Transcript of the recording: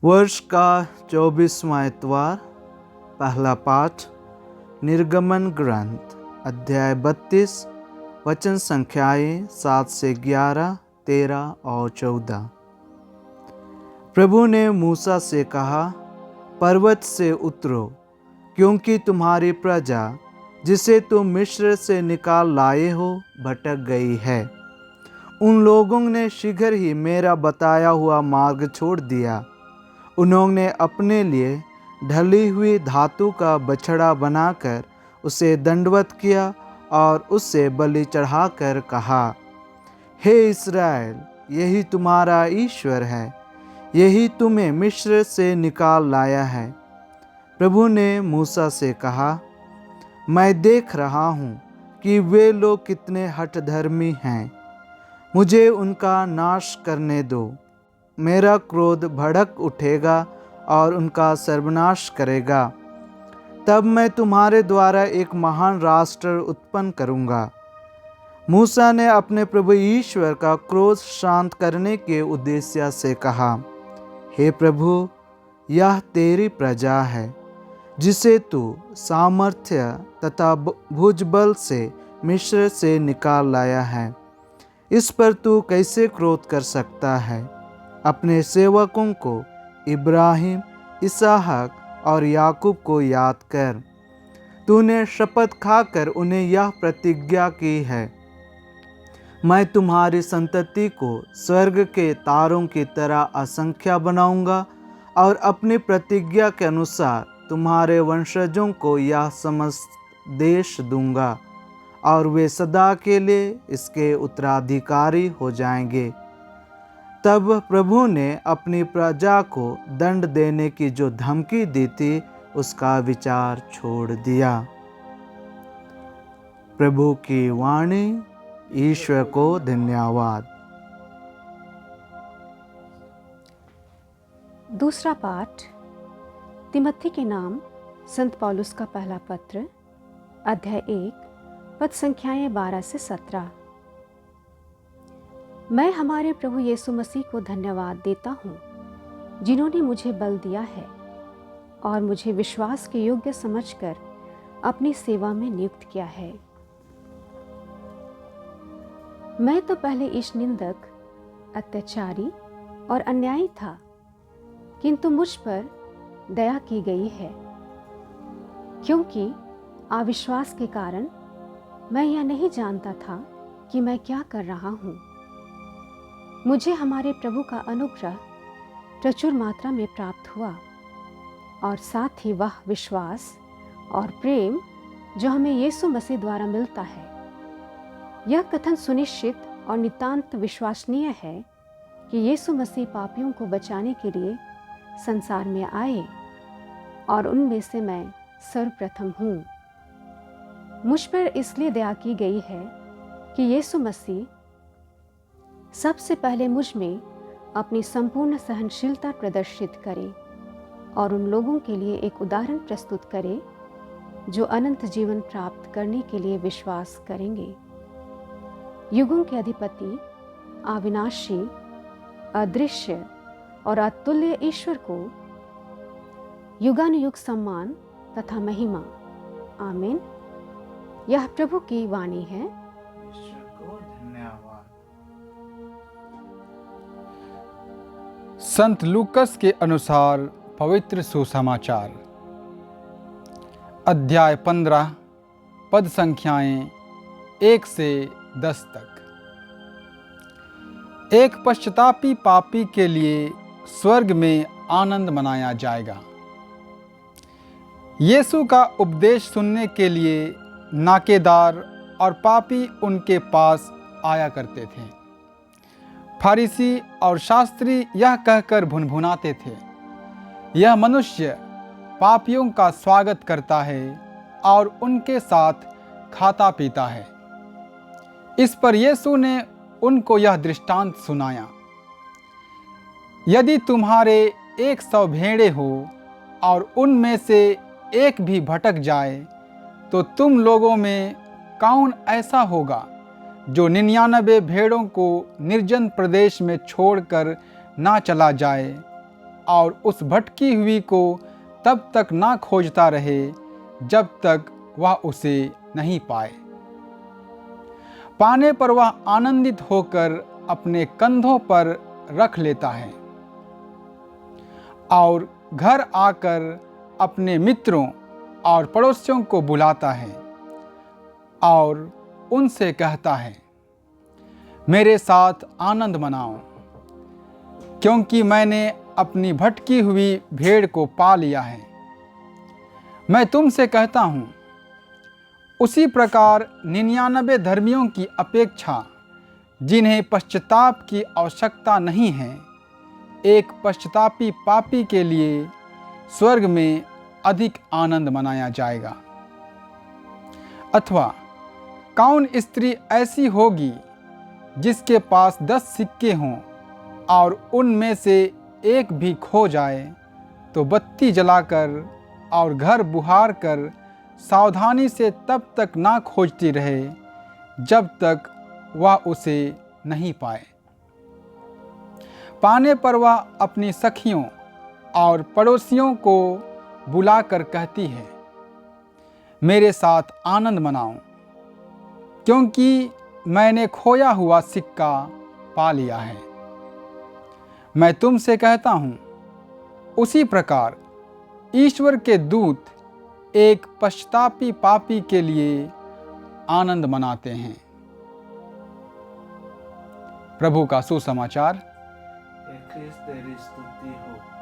वर्ष का 24वां इतवार। पहला पाठ निर्गमन ग्रंथ अध्याय 32 वचन संख्याएं 7 से 11, 13 और 14। प्रभु ने मूसा से कहा, पर्वत से उतरो, क्योंकि तुम्हारी प्रजा जिसे तुम मिस्र से निकाल लाए हो भटक गई है। उन लोगों ने शीघ्र ही मेरा बताया हुआ मार्ग छोड़ दिया। उन्होंने अपने लिए ढली हुई धातु का बछड़ा बनाकर उसे दंडवत किया और उससे बलि चढ़ाकर कहा, हे इस्राएल, यही तुम्हारा ईश्वर है, यही तुम्हें मिस्र से निकाल लाया है। प्रभु ने मूसा से कहा, मैं देख रहा हूँ कि वे लोग कितने हठधर्मी हैं। मुझे उनका नाश करने दो। मेरा क्रोध भड़क उठेगा और उनका सर्वनाश करेगा। तब मैं तुम्हारे द्वारा एक महान राष्ट्र उत्पन्न करूँगा। मूसा ने अपने प्रभु ईश्वर का क्रोध शांत करने के उद्देश्य से कहा, हे प्रभु, यह तेरी प्रजा है, जिसे तू सामर्थ्य तथा भुजबल से मिस्र से निकाल लाया है। इस पर तू कैसे क्रोध कर सकता है? अपने सेवकों को इब्राहिम, इसहाक और याकूब को याद कर। तूने शपथ खाकर उन्हें यह प्रतिज्ञा की है, मैं तुम्हारी संतति को स्वर्ग के तारों की तरह असंख्य बनाऊंगा और अपनी प्रतिज्ञा के अनुसार तुम्हारे वंशजों को यह समस्त देश दूंगा और वे सदा के लिए इसके उत्तराधिकारी हो जाएंगे। तब प्रभु ने अपनी प्रजा को दंड देने की जो धमकी दी थी, उसका विचार छोड़ दिया। प्रभु की वाणी। ईश्वर को धन्यवाद। दूसरा पाठ तिमोथी के नाम संत पौलुस का पहला पत्र, अध्याय 1, पद संख्याएं 12 से 17। मैं हमारे प्रभु यीशु मसीह को धन्यवाद देता हूँ, जिन्होंने मुझे बल दिया है और मुझे विश्वास के योग्य समझकर अपनी सेवा में नियुक्त किया है। मैं तो पहले ईश निंदक, अत्याचारी और अन्यायी था, किंतु मुझ पर दया की गई है, क्योंकि अविश्वास के कारण मैं यह नहीं जानता था कि मैं क्या कर रहा हूँ। मुझे हमारे प्रभु का अनुग्रह प्रचुर मात्रा में प्राप्त हुआ और साथ ही वह विश्वास और प्रेम जो हमें यीशु मसीह द्वारा मिलता है। यह कथन सुनिश्चित और नितांत विश्वसनीय है कि यीशु मसीह पापियों को बचाने के लिए संसार में आए और उनमें से मैं सर्वप्रथम हूँ। मुझ पर इसलिए दया की गई है कि यीशु मसीह सबसे पहले मुझ में अपनी संपूर्ण सहनशीलता प्रदर्शित करे और उन लोगों के लिए एक उदाहरण प्रस्तुत करे जो अनंत जीवन प्राप्त करने के लिए विश्वास करेंगे। युगों के अधिपति, अविनाशी, अदृश्य और अतुल्य ईश्वर को युगानुयुग सम्मान तथा महिमा। आमीन। यह प्रभु की वाणी है। ईश्वर को धन्यवाद। संत लूकस के अनुसार पवित्र सुसमाचार, अध्याय 15, पद संख्याएं 1 से 10 तक। एक पश्चातापी पापी के लिए स्वर्ग में आनंद मनाया जाएगा। यीशु का उपदेश सुनने के लिए नाकेदार और पापी उनके पास आया करते थे। फरीसी और शास्त्री यह कहकर भुनभुनाते थे, यह मनुष्य पापियों का स्वागत करता है और उनके साथ खाता पीता है। इस पर यीशु ने उनको यह दृष्टांत सुनाया, यदि तुम्हारे 100 भेड़ें हो और उनमें से एक भी भटक जाए, तो तुम लोगों में कौन ऐसा होगा जो 99 भेड़ों को निर्जन प्रदेश में छोड़कर ना चला जाए और उस भटकी हुई को तब तक ना खोजता रहे जब तक वह उसे नहीं पाए। पाने पर वह आनंदित होकर अपने कंधों पर रख लेता है और घर आकर अपने मित्रों और पड़ोसियों को बुलाता है और उनसे कहता है, मेरे साथ आनंद मनाओ, क्योंकि मैंने अपनी भटकी हुई भेड़ को पा लिया है। मैं तुमसे कहता हूँ, उसी प्रकार 99 धर्मियों की अपेक्षा जिन्हें पश्चाताप की आवश्यकता नहीं है, एक पश्चातापी पापी के लिए स्वर्ग में अधिक आनंद मनाया जाएगा। अथवा कौन स्त्री ऐसी होगी जिसके पास 10 सिक्के हों और उनमें से एक भी खो जाए तो बत्ती जलाकर और घर बुहार कर सावधानी से तब तक ना खोजती रहे जब तक वह उसे नहीं पाए। पाने पर वह अपनी सखियों और पड़ोसियों को बुलाकर कहती है, मेरे साथ आनंद मनाओ, क्योंकि मैंने खोया हुआ सिक्का पा लिया है। मैं तुमसे कहता हूँ, उसी प्रकार ईश्वर के दूत एक पश्चातापी पापी के लिए आनंद मनाते हैं। प्रभु का सुसमाचार। हे ख्रिस्त तेरी स्तुति हो।